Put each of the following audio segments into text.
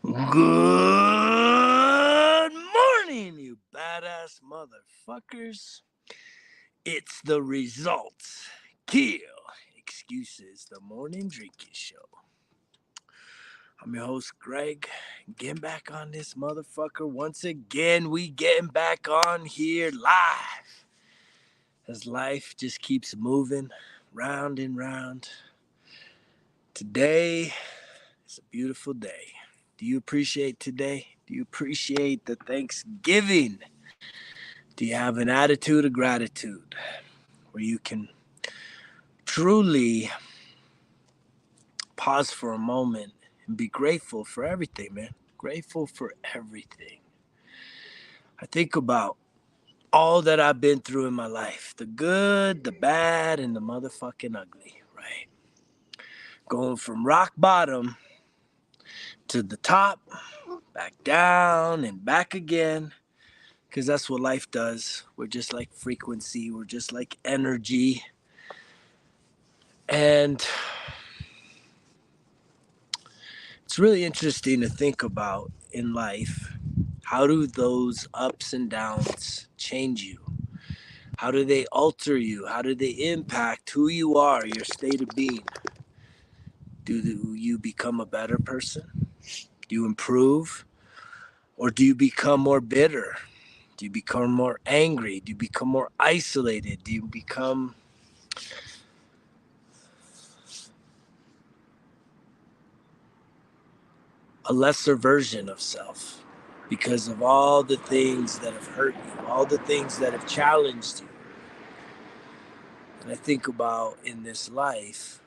Good morning, you badass motherfuckers. It's the results. Kill excuses, the morning drinking show. I'm your host, Greg. Getting back on this motherfucker once again. We getting back on here live as life just keeps moving round and round. Today is a beautiful day. Do you appreciate today? Do you appreciate the Thanksgiving? Do you have an attitude of gratitude where you can truly pause for a moment and be grateful for everything, man? Grateful for everything. I think about all that I've been through in my life, the good, the bad, and the motherfucking ugly, right? Going from rock bottom to the top, back down, and back again. Because that's what life does. We're just like frequency, we're just like energy. And it's really interesting to think about in life. How do those ups and downs change you? How do they alter you? How do they impact who you are, your state of being? Do you become a better person? Do you improve? Or do you become more bitter? Do you become more angry? Do you become more isolated? Do you become a lesser version of self because of all the things that have hurt you, all the things that have challenged you? And I think about in this life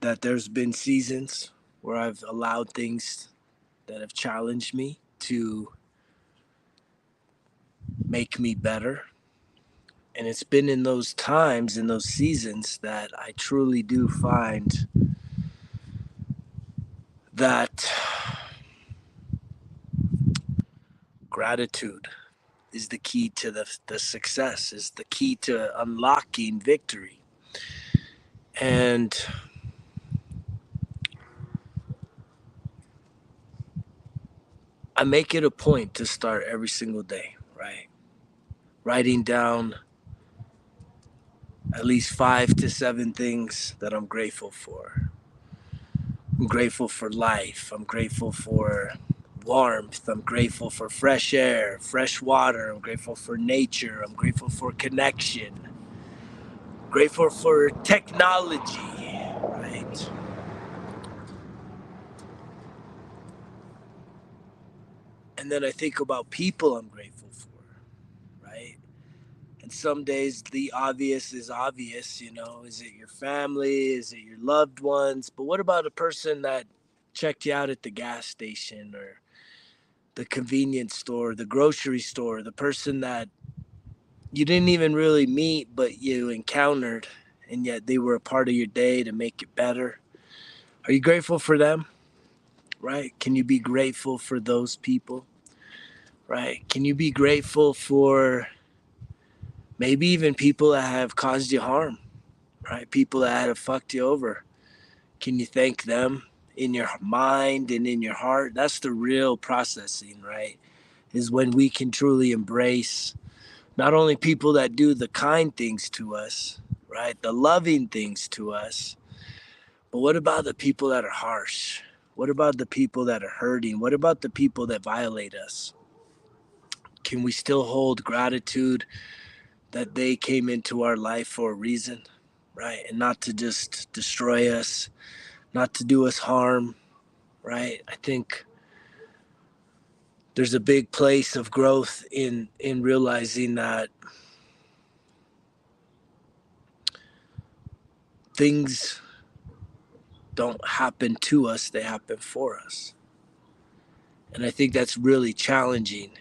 that there's been seasons where I've allowed things that have challenged me to make me better. And it's been in those times, in those seasons, that I truly do find that gratitude is the key to the success, is the key to unlocking victory. And I make it a point to start every single day, right? Writing down at least 5 to 7 things that I'm grateful for. I'm grateful for life. I'm grateful for warmth. I'm grateful for fresh air, fresh water. I'm grateful for nature. I'm grateful for connection. I'm grateful for technology, right? And then I think about people I'm grateful for, right? And some days the obvious is obvious, you know. Is it your family? Is it your loved ones? But what about a person that checked you out at the gas station or the convenience store, the grocery store, the person that you didn't even really meet, but you encountered, and yet they were a part of your day to make it better? Are you grateful for them? Right? Can you be grateful for those people? Right? Can you be grateful for maybe even people that have caused you harm? Right? People that have fucked you over. Can you thank them in your mind and in your heart? That's the real processing, right? Is when we can truly embrace not only people that do the kind things to us, right? The loving things to us, but what about the people that are harsh? What about the people that are hurting? What about the people that violate us? Can we still hold gratitude that they came into our life for a reason, right? And not to just destroy us, not to do us harm, right? I think there's a big place of growth in realizing that things don't happen to us, they happen for us. And I think that's really challenging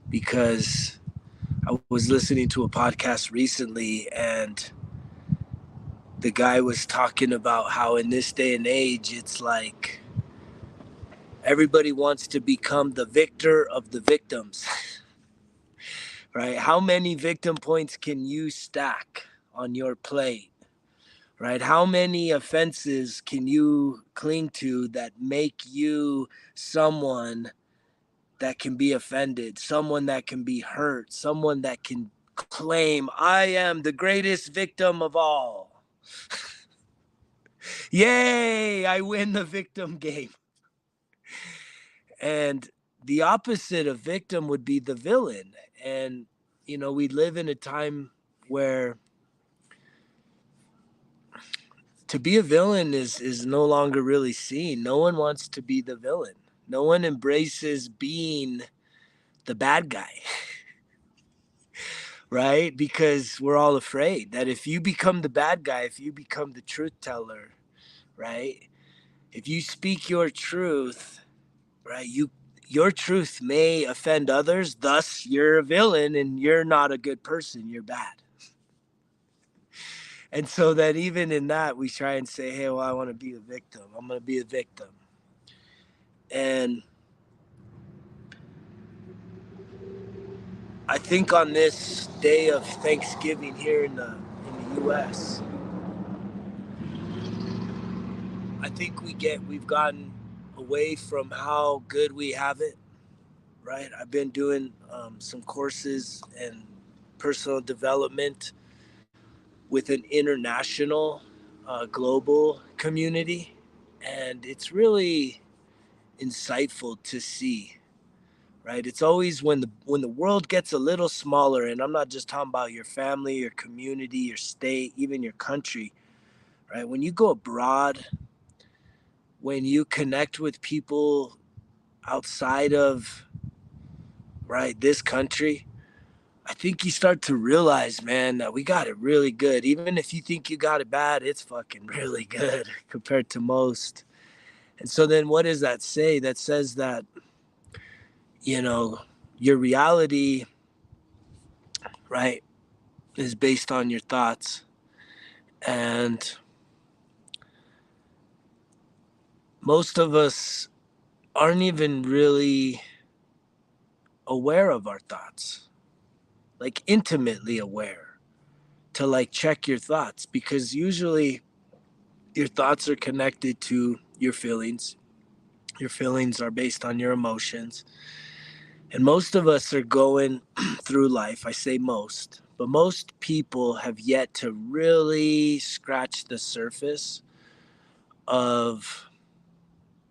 because I was listening to a podcast recently, and the guy was talking about how in this day and age, it's like everybody wants to become the victor of the victims, right? How many victim points can you stack on your plate, right? How many offenses can you cling to that make you someone that can be offended, someone that can be hurt, someone that can claim, I am the greatest victim of all? Yay, I win the victim game. And the opposite of victim would be the villain. And, we live in a time where to be a villain is no longer really seen. No one wants to be the villain. No one embraces being the bad guy, right? Because we're all afraid that if you become the bad guy, if you become the truth teller, right? If you speak your truth, right? Your truth may offend others, thus you're a villain and you're not a good person, you're bad. And so that even in that we try and say, hey, well, I want to be a victim. I'm going to be a victim. And I think on this day of Thanksgiving here in the US, I think we've gotten away from how good we have it, right? I've been doing some courses and personal development with an international, global community, and it's really insightful to see. Right, it's always when the world gets a little smaller, and I'm not just talking about your family, your community, your state, even your country. Right, when you go abroad, when you connect with people outside of, right, this country, I think you start to realize, man, that we got it really good. Even if you think you got it bad, it's fucking really good compared to most. And so then what does that say? That says that, you know, your reality, right, is based on your thoughts. And most of us aren't even really aware of our thoughts, like intimately aware to like check your thoughts, because usually your thoughts are connected to your feelings. Your feelings are based on your emotions. And most of us are going through life. I say most, but most people have yet to really scratch the surface of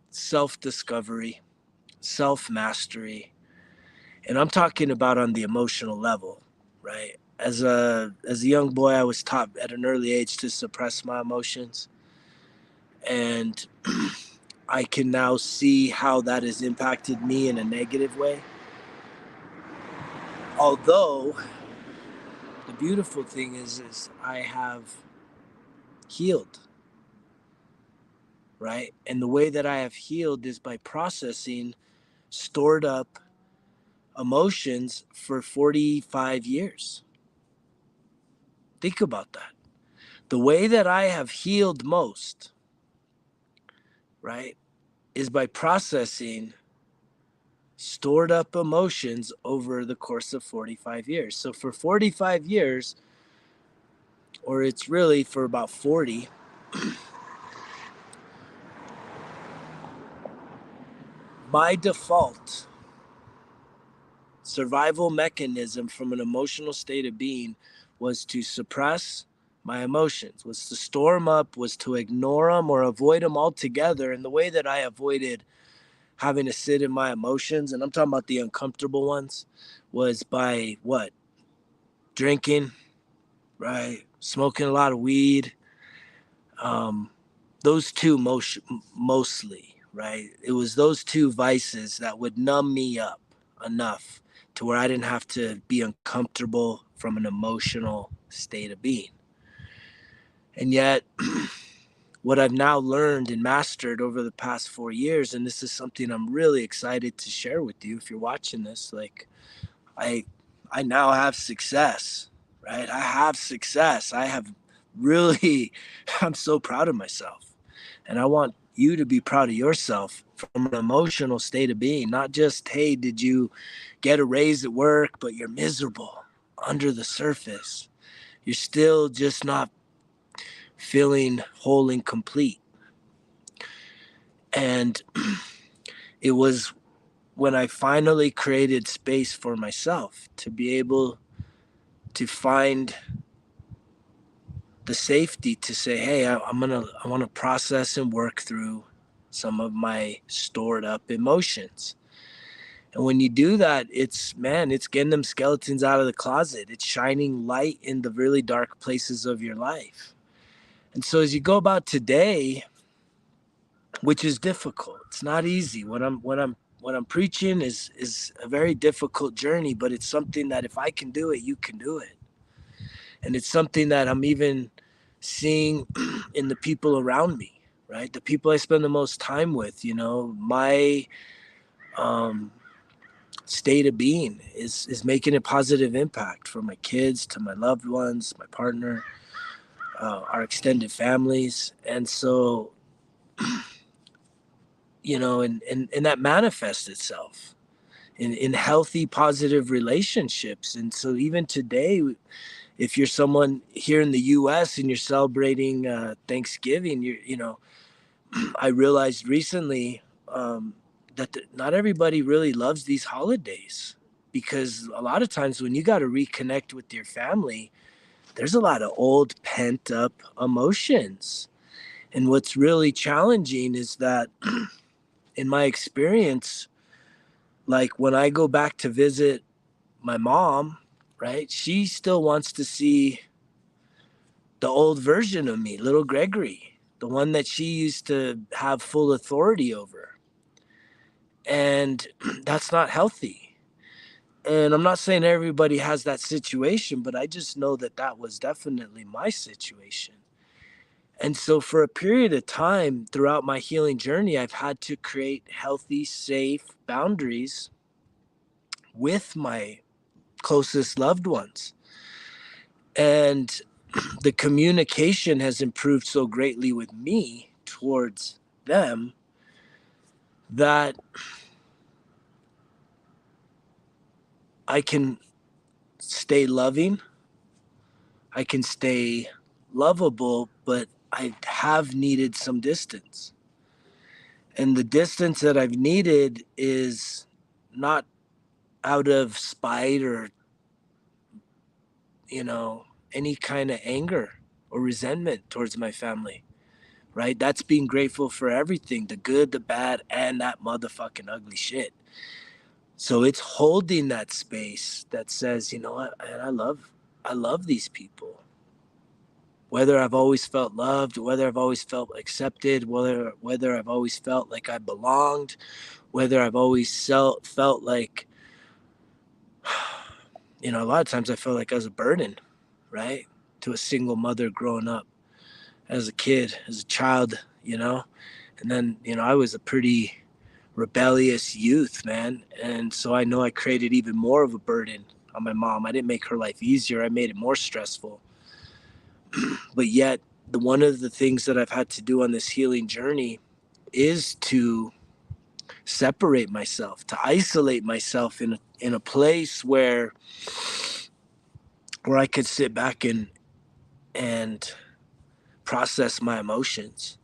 self discovery, self mastery. And I'm talking about on the emotional level, right? As a young boy, I was taught at an early age to suppress my emotions. And I can now see how that has impacted me in a negative way. Although the beautiful thing is I have healed, right? And the way that I have healed is by processing stored up emotions for 45 years. Think about that. The way that I have healed most, right, is by processing stored up emotions over the course of 45 years. So for 45 years, or it's really for about 40, my default survival mechanism from an emotional state of being was to suppress my emotions, was to store them up, was to ignore them or avoid them altogether. And the way that I avoided having to sit in my emotions, and I'm talking about the uncomfortable ones, was by what? Drinking, right? Smoking a lot of weed. Um, those two mostly, right? It was those two vices that would numb me up enough to where I didn't have to be uncomfortable from an emotional state of being. And yet, what I've now learned and mastered over the past 4 years, and this is something I'm really excited to share with you if you're watching this, like I I now have success, right? I have success. I have really I'm so proud of myself. And I want you to be proud of yourself from an emotional state of being, not just, hey, did you get a raise at work, but you're miserable under the surface. You're still just not feeling whole and complete. And it was when I finally created space for myself to be able to find the safety to say, hey, I want to process and work through some of my stored up emotions. And when you do that, it's getting them skeletons out of the closet. It's shining light in the really dark places of your life. And so as you go about today, which is difficult, it's not easy. What I'm preaching is a very difficult journey, but it's something that if I can do it, you can do it. And it's something that I'm even seeing in the people around me, right? The people I spend the most time with, my um, state of being is making a positive impact for my kids, to my loved ones, my partner, our extended families. And so, and that manifests itself in healthy, positive relationships. And so even today, if you're someone here in the US and you're celebrating Thanksgiving, I realized recently that not everybody really loves these holidays, because a lot of times when you got to reconnect with your family, there's a lot of old pent up emotions. And what's really challenging is that in my experience, like when I go back to visit my mom, right, she still wants to see the old version of me, little Gregory, the one that she used to have full authority over. And that's not healthy. And I'm not saying everybody has that situation, but I just know that that was definitely my situation. And so for a period of time throughout my healing journey, I've had to create healthy, safe boundaries with my closest loved ones. And the communication has improved so greatly with me towards them that I can stay loving, I can stay lovable, but I have needed some distance. And the distance that I've needed is not out of spite or, you know, any kind of anger or resentment towards my family, right? That's being grateful for everything, the good, the bad, and that motherfucking ugly shit. So it's holding that space that says, you know what, man, I love these people. Whether I've always felt loved, whether I've always felt accepted, whether I've always felt like I belonged, whether I've always felt like, a lot of times I felt like I was a burden, right? To a single mother growing up as a kid, as a child, And then, I was a pretty rebellious youth, man. And so I know I created even more of a burden on my mom. I didn't make her life easier, I made it more stressful. But yet, one of the things that I've had to do on this healing journey is to separate myself, to isolate myself in a place where I could sit back and process my emotions.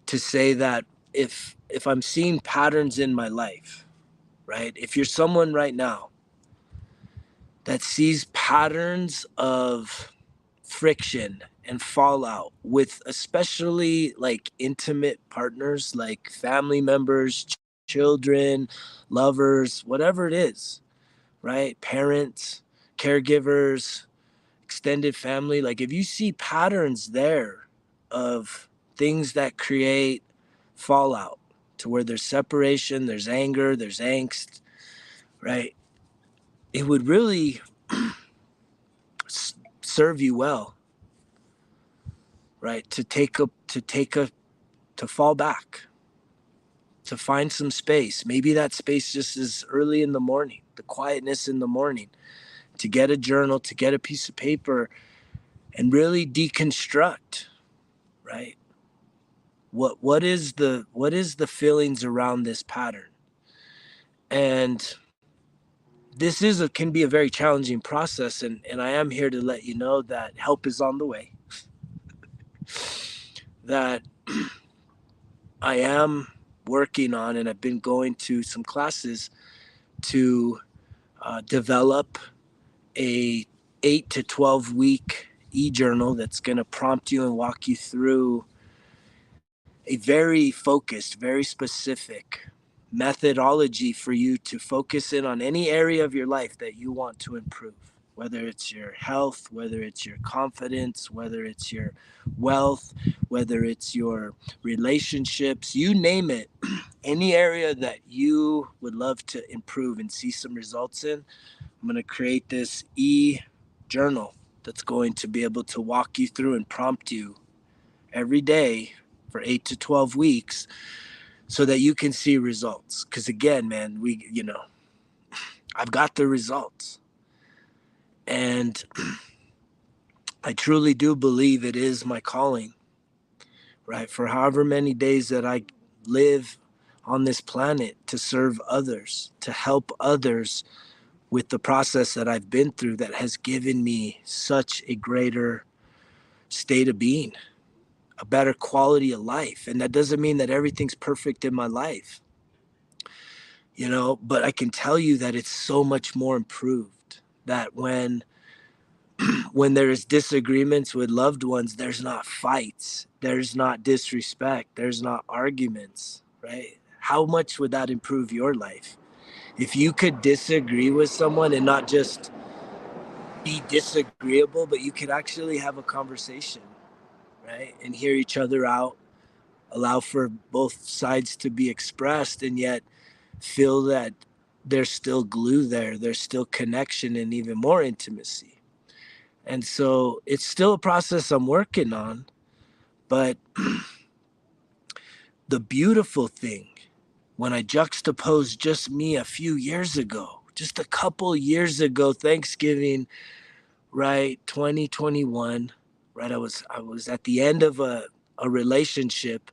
To say that if I'm seeing patterns in my life, right? If you're someone right now that sees patterns of friction and fallout with especially like intimate partners, like family members, children, lovers, whatever it is, right? Parents, caregivers, extended family, like if you see patterns there of things that create fallout, to where there's separation, there's anger, there's angst, right? It would really serve you well, right? To fall back, to find some space. Maybe that space just is early in the morning, the quietness in the morning, to get a journal, to get a piece of paper and really deconstruct, right? What is the feelings around this pattern? And this can be a very challenging process, and I am here to let you know that help is on the way. that I am working on, and I've been going to some classes to develop a 8 to 12 week e-journal that's going to prompt you and walk you through a very focused, very specific methodology for you to focus in on any area of your life that you want to improve, whether it's your health, whether it's your confidence, whether it's your wealth, whether it's your relationships, you name it. Any area that you would love to improve and see some results in, I'm going to create this journal that's going to be able to walk you through and prompt you every day for 8 to 12 weeks so that you can see results. Because again, man, I've got the results. And I truly do believe it is my calling, right? For however many days that I live on this planet, to serve others, to help others with the process that I've been through that has given me such a greater state of being, a better quality of life. And that doesn't mean that everything's perfect in my life, but I can tell you that it's so much more improved, that when there's disagreements with loved ones, there's not fights, there's not disrespect, there's not arguments, right? How much would that improve your life? If you could disagree with someone and not just be disagreeable, but you could actually have a conversation, right? And hear each other out, allow for both sides to be expressed, and yet feel that there's still glue there, there's still connection and even more intimacy. And so it's still a process I'm working on, but the beautiful thing, when I juxtapose just me a few years ago, just a couple years ago, Thanksgiving, right, 2021, right, I was at the end of a relationship,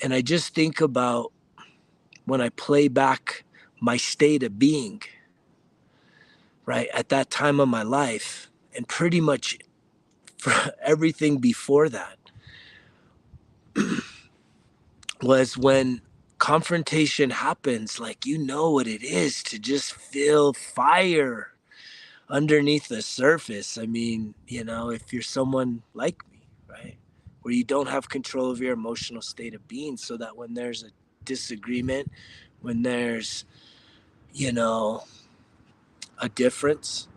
and I just think about when I play back my state of being, right, at that time of my life, and pretty much for everything before that, was when confrontation happens, like, what it is to just feel fire underneath the surface. I mean, if you're someone like me, right, where you don't have control of your emotional state of being, so that when there's a disagreement, when there's, you know, a difference,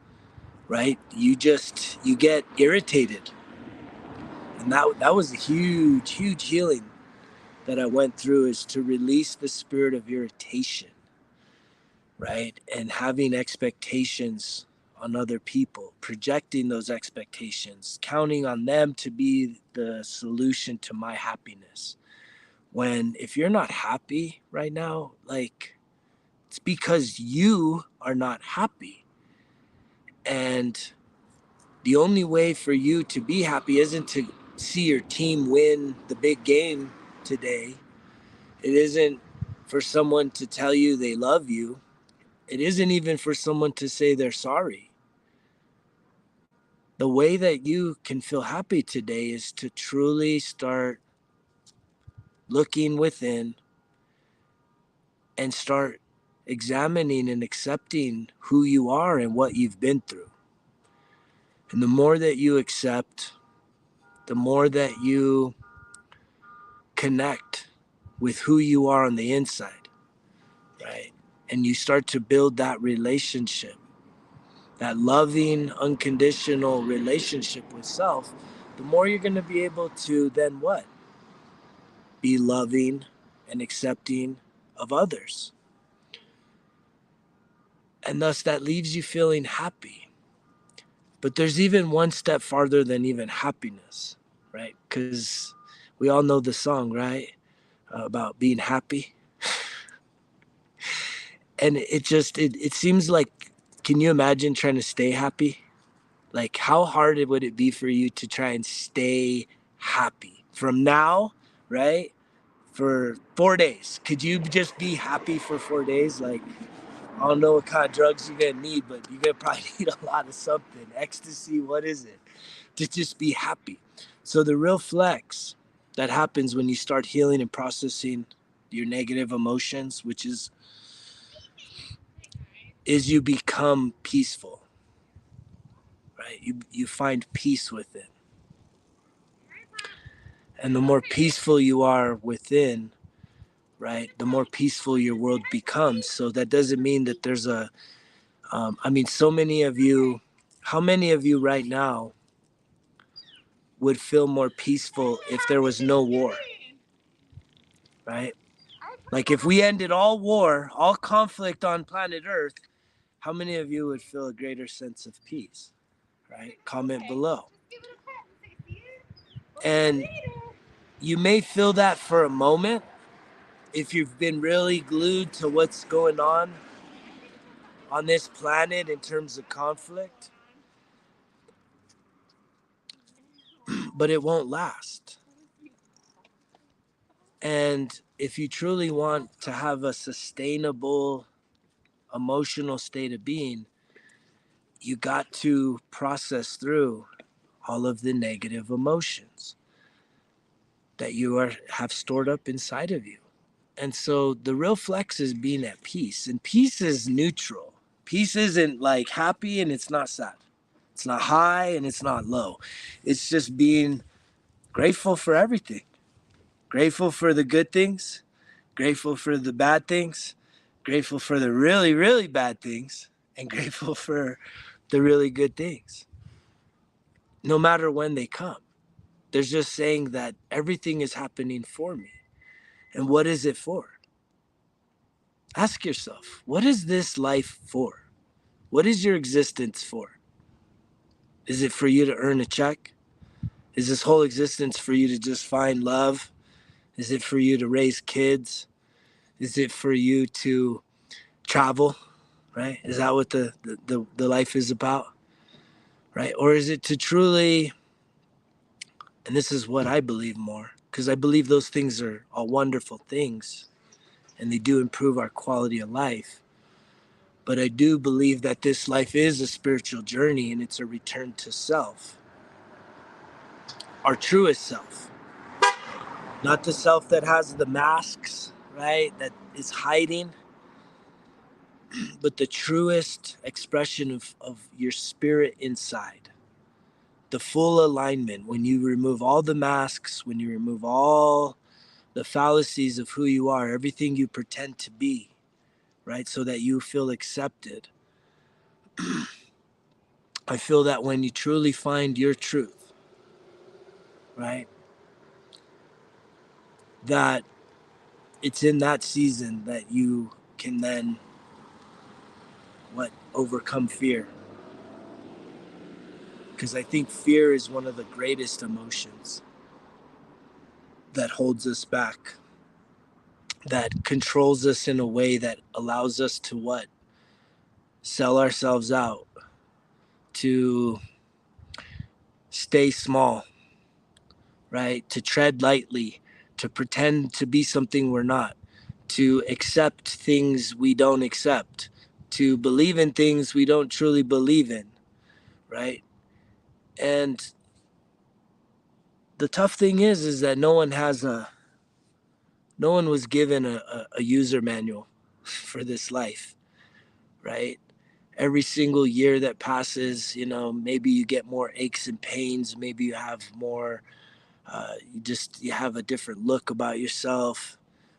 right, you get irritated. And that was a huge, huge healing that I went through, is to release the spirit of irritation, right? And having expectations on other people, projecting those expectations, counting on them to be the solution to my happiness. When if you're not happy right now, like, it's because you are not happy. And the only way for you to be happy isn't to see your team win the big game today. It isn't for someone to tell you they love you. It isn't even for someone to say they're sorry. The way that you can feel happy today is to truly start looking within and start examining and accepting who you are and what you've been through. And the more that you accept, the more that you connect with who you are on the inside, right? And you start to build that relationship, that loving, unconditional relationship with self, the more you're going to be able to then what? Be loving and accepting of others. And thus that leaves you feeling happy. But there's even one step farther than even happiness, right? Because we all know the song, right? About being happy. And it seems like, can you imagine trying to stay happy? Like, how hard would it be for you to try and stay happy from now, right? For 4 days. Could you just be happy for 4 days? Like, I don't know what kind of drugs you're gonna need, but you're gonna probably need a lot of something. Ecstasy, what is it? To just be happy. So the real flex that happens when you start healing and processing your negative emotions, which is you become peaceful, right? You find peace within. And the more peaceful you are within, right, the more peaceful your world becomes. So that doesn't mean that there's so many of you, how many of you right now would feel more peaceful if there was no war, right? Like if we ended all war, all conflict on planet Earth, how many of you would feel a greater sense of peace, right? Comment below. And you may feel that for a moment if you've been really glued to what's going on this planet in terms of conflict, but it won't last. And if you truly want to have a sustainable emotional state of being, you got to process through all of the negative emotions that you have stored up inside of you. And so the real flex is being at peace. And peace is neutral. Peace isn't like happy and it's not sad. It's not high and it's not low. It's just being grateful for everything. Grateful for the good things, grateful for the bad things, grateful for the really, really bad things, and grateful for the really good things. No matter when they come. There's just saying that everything is happening for me. And what is it for? Ask yourself, what is this life for? What is your existence for? Is it for you to earn a check? Is this whole existence for you to just find love? Is it for you to raise kids? Is it for you to travel? Right? Is that what the life is about? Right? Or is it to truly, and this is what I believe more, because I believe those things are all wonderful things and they do improve our quality of life. But I do believe that this life is a spiritual journey and it's a return to self, our truest self, not the self that has the masks, right? That is hiding, but the truest expression of your spirit inside. The full alignment when you remove all the masks, when you remove all the fallacies of who you are, everything you pretend to be, right? So that you feel accepted. I feel that when you truly find your truth, right? That it's in that season that you can then overcome fear. Because I think fear is one of the greatest emotions that holds us back, that controls us in a way that allows us to sell ourselves out, to stay small, right? To tread lightly, to pretend to be something we're not, to accept things we don't accept, to believe in things we don't truly believe in, right? And the tough thing is that no one was given a user manual for this life, right? Every single year that passes, maybe you get more aches and pains, maybe you have more, you have a different look about yourself,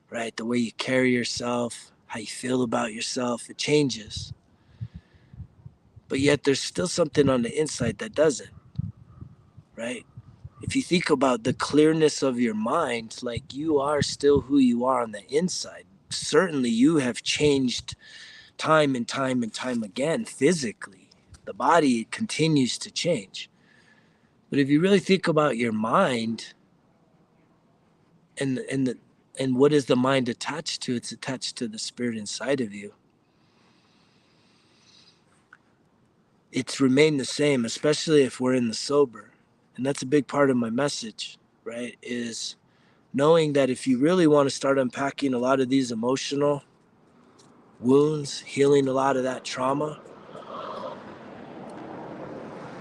right? The way you carry yourself, how you feel about yourself, it changes. But yet there's still something on the inside that doesn't, right? If you think about the clearness of your mind, like you are still who you are on the inside. Certainly you have changed time and time and time again physically. The body continues to change. But if you really think about your mind and what is the mind attached to, it's attached to the spirit inside of you. It's remained the same, especially if we're in the sober. And that's a big part of my message, right? Is knowing that if you really want to start unpacking a lot of these emotional wounds, healing a lot of that trauma,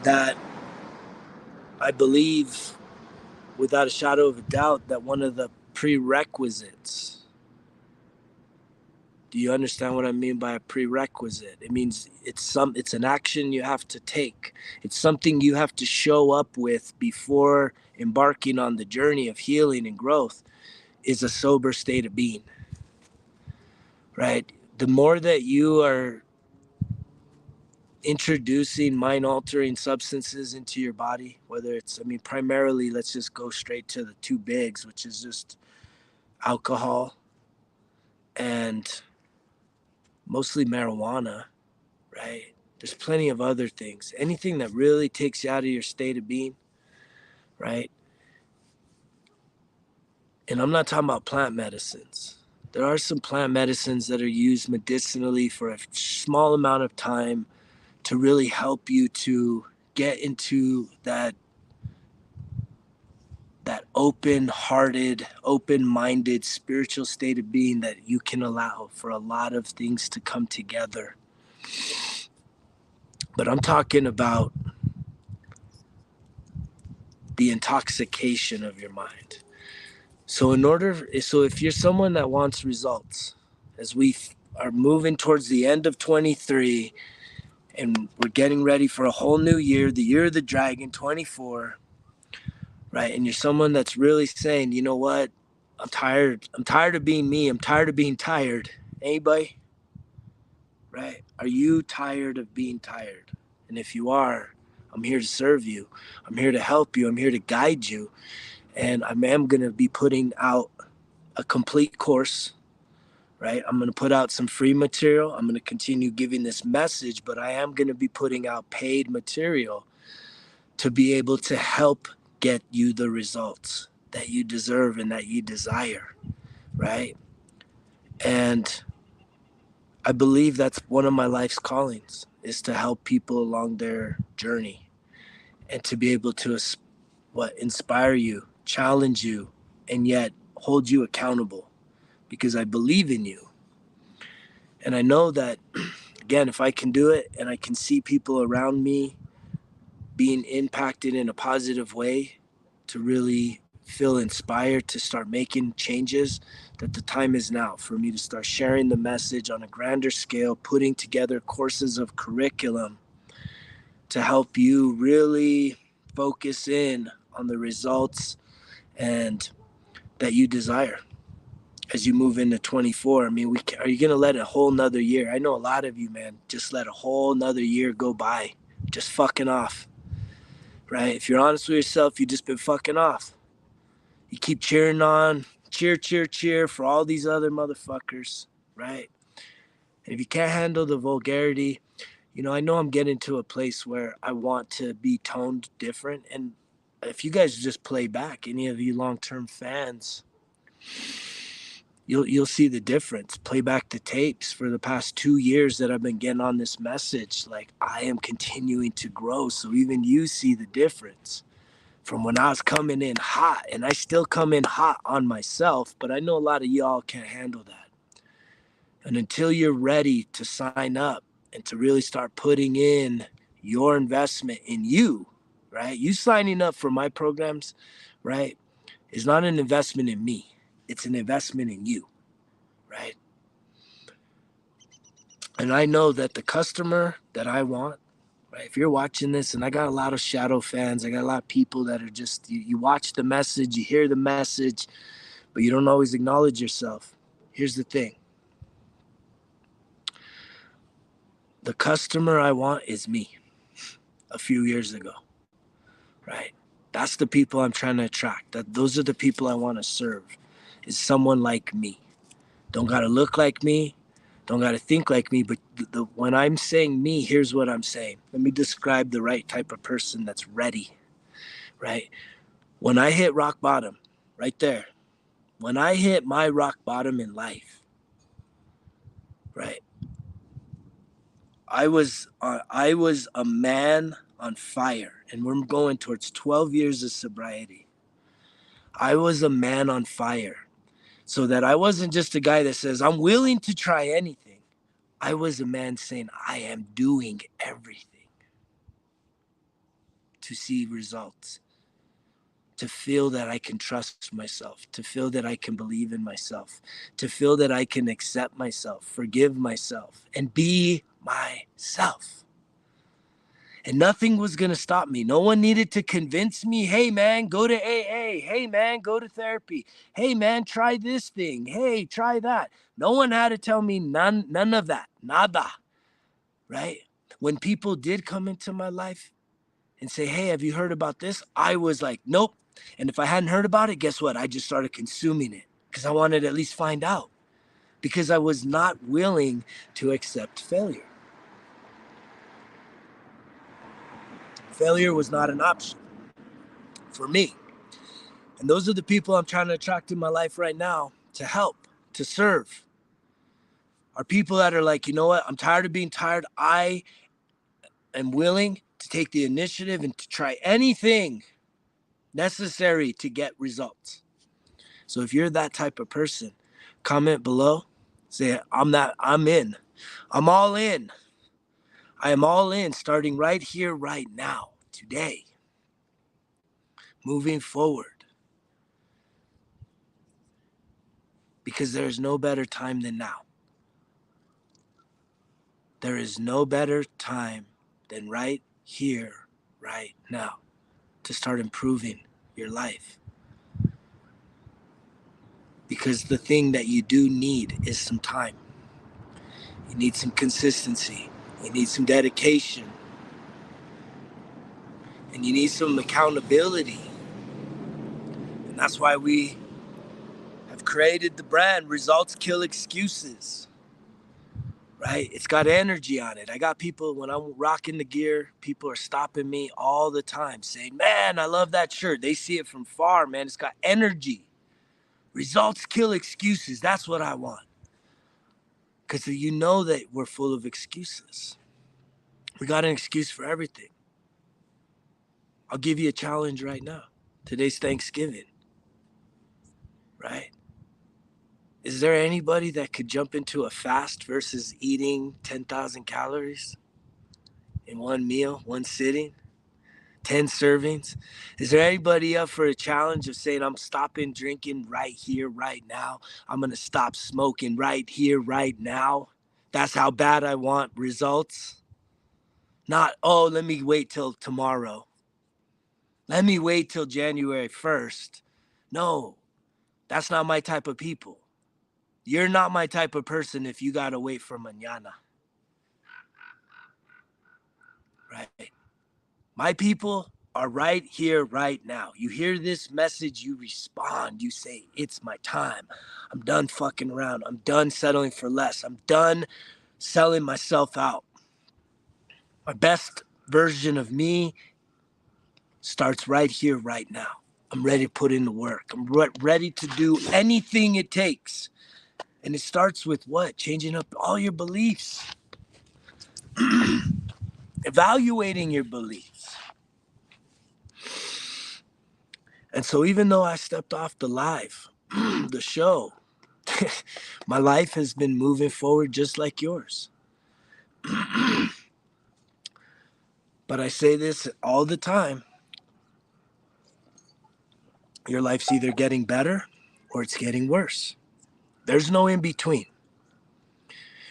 that I believe without a shadow of a doubt that one of the prerequisites, do you understand what I mean by a prerequisite? It means it's an action you have to take. It's something you have to show up with before embarking on the journey of healing and growth, is a sober state of being, right? The more that you are introducing mind altering substances into your body, whether it's, I mean, primarily, let's just go straight to the two bigs, which is just alcohol and mostly marijuana, right? There's plenty of other things. Anything that really takes you out of your state of being, right? And I'm not talking about plant medicines. There are some plant medicines that are used medicinally for a small amount of time to really help you to get into that open-hearted, open-minded spiritual state of being that you can allow for a lot of things to come together. But I'm talking about the intoxication of your mind. So if you're someone that wants results, as we are moving towards the end of 23 and we're getting ready for a whole new year, the year of the dragon, 24, right? And you're someone that's really saying, you know what? I'm tired. I'm tired of being me. I'm tired of being tired. Anybody? Right? Are you tired of being tired? And if you are, I'm here to serve you. I'm here to help you. I'm here to guide you. And I am going to be putting out a complete course, right? I'm going to put out some free material. I'm going to continue giving this message, but I am going to be putting out paid material to be able to help get you the results that you deserve and that you desire, right? And I believe that's one of my life's callings, is to help people along their journey and to be able to inspire you, challenge you, and yet hold you accountable, because I believe in you. And I know that, again, if I can do it and I can see people around me being impacted in a positive way, to really feel inspired to start making changes, that the time is now for me to start sharing the message on a grander scale, putting together courses of curriculum to help you really focus in on the results and that you desire as you move into 24. I mean, are you going to let a whole nother year? I know a lot of you, man, just let a whole nother year go by, just fucking off, right? If you're honest with yourself, you've just been fucking off. You keep cheering on, cheer for all these other motherfuckers, right? And if you can't handle the vulgarity, I know I'm getting to a place where I want to be toned different. And if you guys just play back, any of you long-term fans, you'll see the difference. Play back the tapes for the past 2 years that I've been getting on this message. Like, I am continuing to grow. So even you see the difference from when I was coming in hot, and I still come in hot on myself, but I know a lot of y'all can't handle that. And until you're ready to sign up and to really start putting in your investment in you, right? You signing up for my programs, right, is not an investment in me. It's an investment in you, right? And I know that the customer that I want, right, if you're watching this, and I got a lot of shadow fans, I got a lot of people that are just, you watch the message, you hear the message, but you don't always acknowledge yourself. Here's the thing. The customer I want is me a few years ago, right? That's the people I'm trying to attract. Those are the people I want to serve, is someone like me. Don't got to look like me, don't got to think like me, but when I'm saying me, here's what I'm saying. Let me describe the right type of person that's ready, right? When I hit rock bottom, right there, when I hit my rock bottom in life, right, I was a man on fire, and we're going towards 12 years of sobriety. I was a man on fire, so that I wasn't just a guy that says I'm willing to try anything. I was a man saying I am doing everything to see results, to feel that I can trust myself, to feel that I can believe in myself, to feel that I can accept myself, forgive myself, and be myself. And nothing was going to stop me. No one needed to convince me, hey, man, go to AA. Hey, man, go to therapy. Hey, man, try this thing. Hey, try that. No one had to tell me none of that. Nada. Right? When people did come into my life and say, hey, have you heard about this? I was like, nope. And if I hadn't heard about it, guess what? I just started consuming it because I wanted to at least find out, because I was not willing to accept failure. Failure was not an option for me. And those are the people I'm trying to attract in my life right now to help, to serve. Are people that are like, you know what? I'm tired of being tired. I am willing to take the initiative and to try anything necessary to get results. So if you're that type of person, comment below. Say, I'm in. I'm all in. I am all in, starting right here, right now, today. Moving forward. Because there is no better time than now. There is no better time than right here, right now, to start improving your life. Because the thing that you do need is some time. You need some consistency. You need some dedication. And you need some accountability. And that's why we have created the brand Results Kill Excuses. Right? It's got energy on it. I got people, when I'm rocking the gear, people are stopping me all the time saying, man, I love that shirt. They see it from far, man. It's got energy. Results kill excuses. That's what I want. Because you know that we're full of excuses. We got an excuse for everything. I'll give you a challenge right now. Today's Thanksgiving, right? Is there anybody that could jump into a fast versus eating 10,000 calories in one meal, one sitting, 10 servings? Is there anybody up for a challenge of saying, I'm stopping drinking right here, right now? I'm going to stop smoking right here, right now. That's how bad I want results. Not, oh, let me wait till tomorrow. Let me wait till January 1st. No, that's not my type of people. You're not my type of person if you got to wait for mañana. Right? My people are right here, right now. You hear this message, you respond. You say, it's my time. I'm done fucking around. I'm done settling for less. I'm done selling myself out. My best version of me starts right here, right now. I'm ready to put in the work. I'm ready to do anything it takes. And it starts with what? Changing up all your beliefs. Evaluating your beliefs. And so even though I stepped off the live, the show, my life has been moving forward just like yours. But I say this all the time. Your life's either getting better or it's getting worse. There's no in between.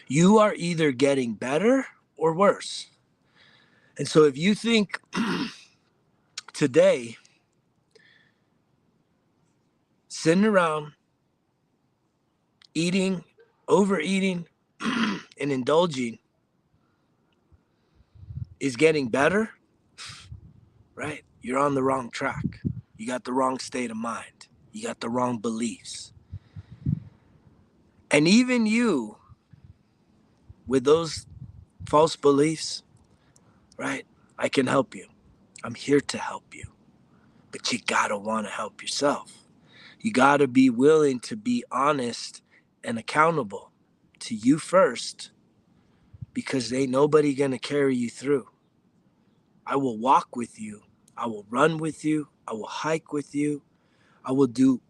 You are either getting better or worse. And so if you think today, sitting around, eating, overeating, and indulging is getting better, right? You're on the wrong track. You got the wrong state of mind. You got the wrong beliefs. And even you, with those false beliefs, right? I can help you. I'm here to help you. But you gotta want to help yourself. You gotta be willing to be honest and accountable to you first, because ain't nobody gonna carry you through. I will walk with you. I will run with you. I will hike with you. I will do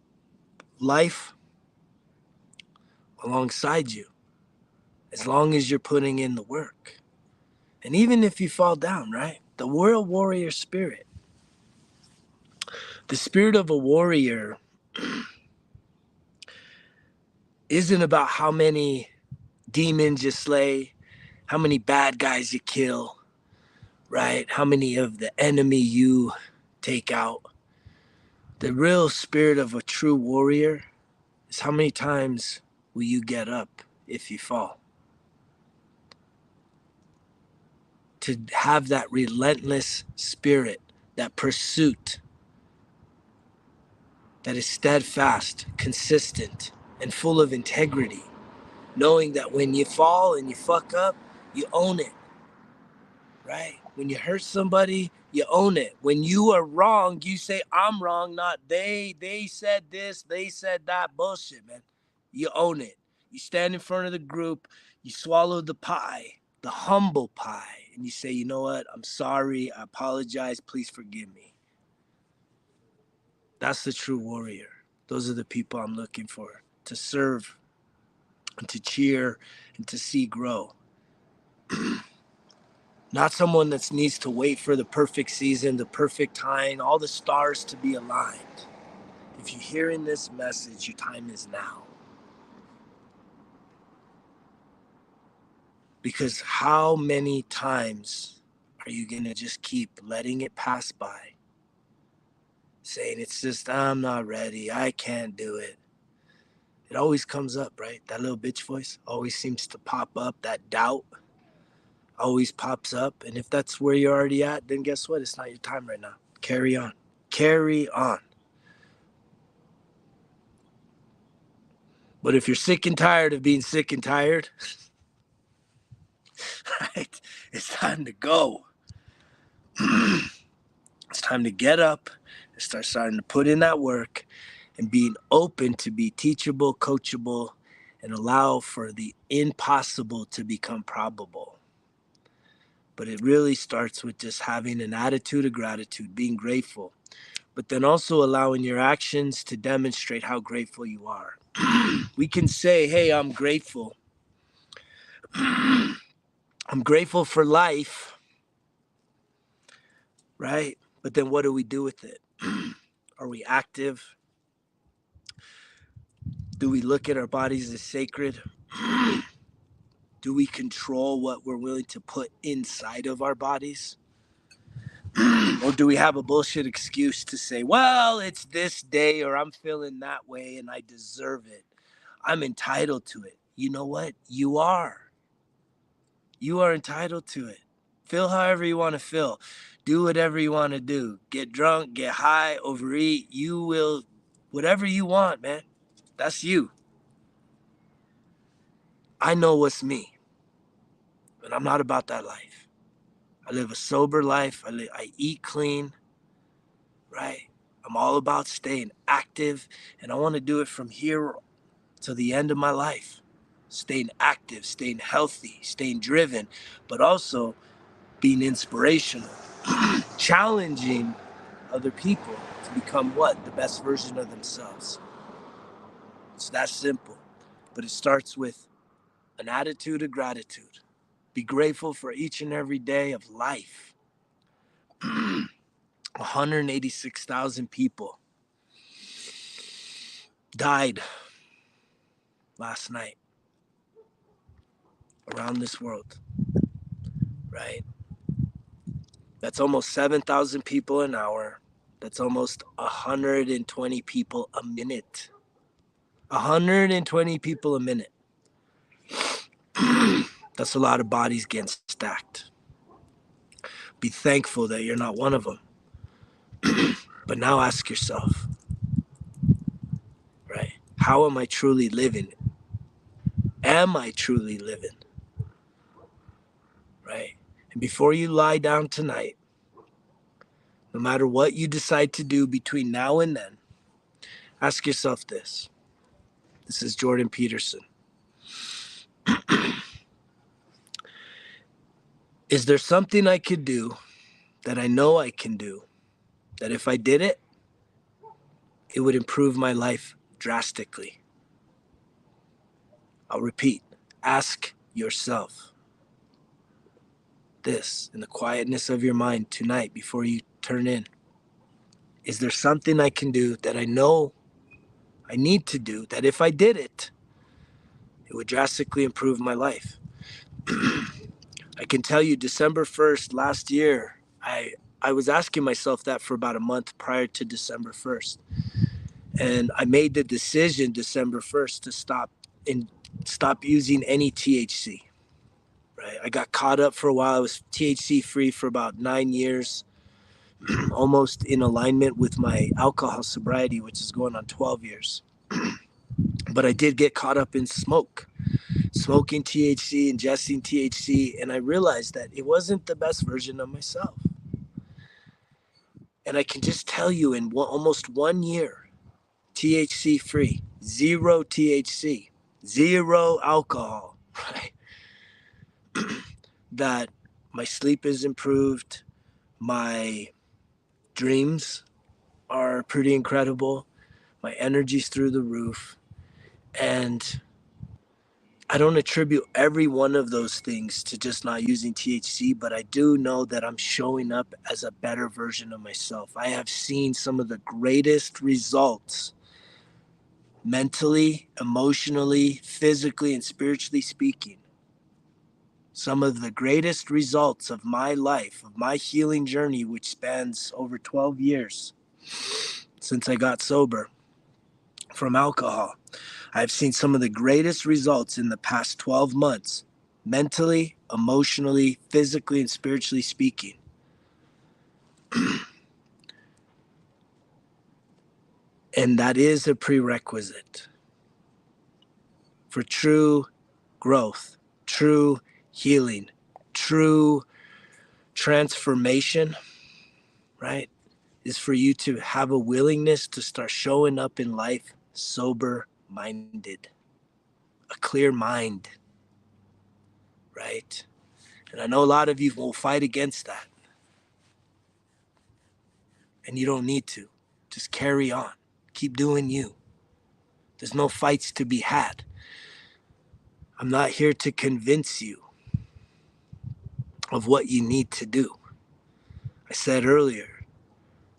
life alongside you as long as you're putting in the work. And even if you fall down, right? The world warrior spirit. The spirit of a warrior isn't about how many demons you slay, how many bad guys you kill, right? How many of the enemy you take out. The real spirit of a true warrior is how many times will you get up if you fall? To have that relentless spirit, that pursuit that is steadfast, consistent, and full of integrity, knowing that when you fall and you fuck up, you own it, right? When you hurt somebody, you own it. When you are wrong, you say, I'm wrong, not they. They said this, they said that. Bullshit, man. You own it. You stand in front of the group, you swallow the pie, the humble pie, and you say, you know what? I'm sorry. I apologize. Please forgive me. That's the true warrior. Those are the people I'm looking for to serve and to cheer and to see grow. Not someone that needs to wait for the perfect season, the perfect time, all the stars to be aligned. If you're hearing this message, your time is now. Because how many times are you going to just keep letting it pass by? Saying it's just, I'm not ready. I can't do it. It always comes up, right? That little bitch voice always seems to pop up. That doubt always pops up. And if that's where you're already at, then guess what? It's not your time right now. Carry on. Carry on. But if you're sick and tired of being sick and tired, right, it's time to go. It's time to get up and start starting to put in that work and being open to be teachable, coachable, and allow for the impossible to become probable. But it really starts with just having an attitude of gratitude, being grateful, but then also allowing your actions to demonstrate how grateful you are. We can say, hey, I'm grateful. I'm grateful for life, right? But then what do we do with it? Are we active? Do we look at our bodies as sacred? Do we control what we're willing to put inside of our bodies? Or do we have a bullshit excuse to say, well, it's this day or I'm feeling that way and I deserve it. I'm entitled to it. You know what? You are. You are entitled to it. Feel however you want to feel. Do whatever you want to do. Get drunk, get high, overeat. You will, whatever you want, man. That's you. I know what's me, but I'm not about that life. I live a sober life. I eat clean, right? I'm all about staying active, and I want to do it from here to the end of my life. Staying active, staying healthy, staying driven, but also being inspirational, challenging other people to become what? The best version of themselves. It's that simple, but it starts with an attitude of gratitude. Be grateful for each and every day of life. 186,000 people died last night around this world, right? That's almost 7,000 people an hour. That's almost 120 people a minute. 120 people a minute. That's a lot of bodies getting stacked. Be thankful that you're not one of them. But now ask yourself, right? How am I truly living? Am I truly living? Right? And before you lie down tonight, no matter what you decide to do between now and then, ask yourself this. This is Jordan Peterson. Is there something I could do that I know I can do that if I did it, it would improve my life drastically? I'll repeat. Ask yourself this in the quietness of your mind tonight before you turn in. Is there something I can do that I know I need to do, that if I did it, it would drastically improve my life? I can tell you December 1st last year, I was asking myself that for about a month prior to December 1st. And I made the decision December 1st to stop using any THC. Right? I got caught up for a while. I was THC free for about 9 years, almost in alignment with my alcohol sobriety, which is going on 12 years. But I did get caught up in smoking THC, ingesting THC, and I realized that it wasn't the best version of myself. And I can just tell you, in almost 1 year, THC free, zero THC, zero alcohol, right? That my sleep is improved, my dreams are pretty incredible, my energy's through the roof, and I don't attribute every one of those things to just not using THC, but I do know that I'm showing up as a better version of myself. I have seen some of the greatest results mentally, emotionally, physically, and spiritually speaking. Some of the greatest results of my life, of my healing journey, which spans over 12 years since I got sober from alcohol. I've seen some of the greatest results in the past 12 months, mentally, emotionally, physically, and spiritually speaking. And that is a prerequisite for true growth, true healing, true transformation, right? Is for you to have a willingness to start showing up in life sober minded, a clear mind, right? And I know a lot of you will fight against that. And you don't need to. Just carry on. Keep doing you. There's no fights to be had. I'm not here to convince you of what you need to do. I said earlier,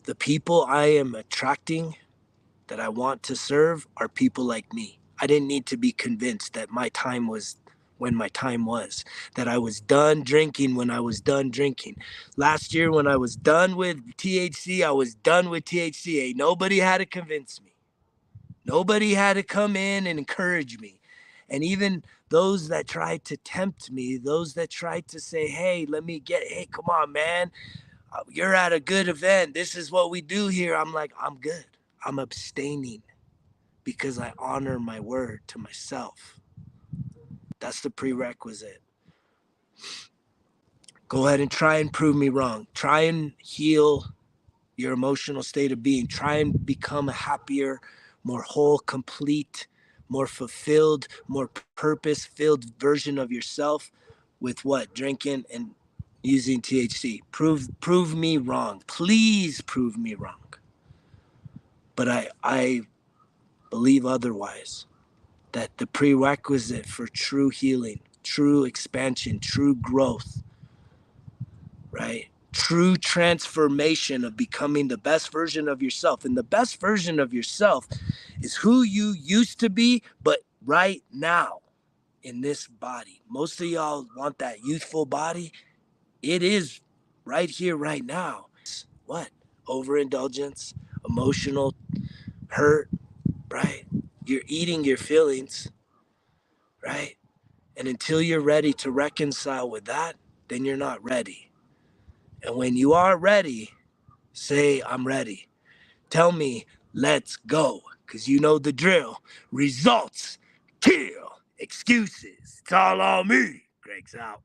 the people I am attracting that I want to serve are people like me. I didn't need to be convinced that my time was when my time was, that I was done drinking when I was done drinking. Last year when I was done with THC, I was done with THC. Ain't nobody had to convince me. Nobody had to come in and encourage me. And even those that tried to tempt me, those that tried to say, hey, come on, man, you're at a good event. This is what we do here. I'm like, I'm good. I'm abstaining because I honor my word to myself. That's the prerequisite. Go ahead and try and prove me wrong. Try and heal your emotional state of being. Try and become a happier, more whole, complete, more fulfilled, more purpose-filled version of yourself with what? Drinking and using THC. Prove me wrong. Please prove me wrong. But I believe otherwise. That the prerequisite for true healing, true expansion, true growth, right? True transformation of becoming the best version of yourself. And the best version of yourself is who you used to be, but right now in this body. Most of y'all want that youthful body. It is right here, right now. It's what? Overindulgence, emotional hurt, right? You're eating your feelings, right? And until you're ready to reconcile with that, then you're not ready. And when you are ready, say, I'm ready. Tell me, let's go. Because you know the drill. Results kill excuses. It's all on me. Greg's out.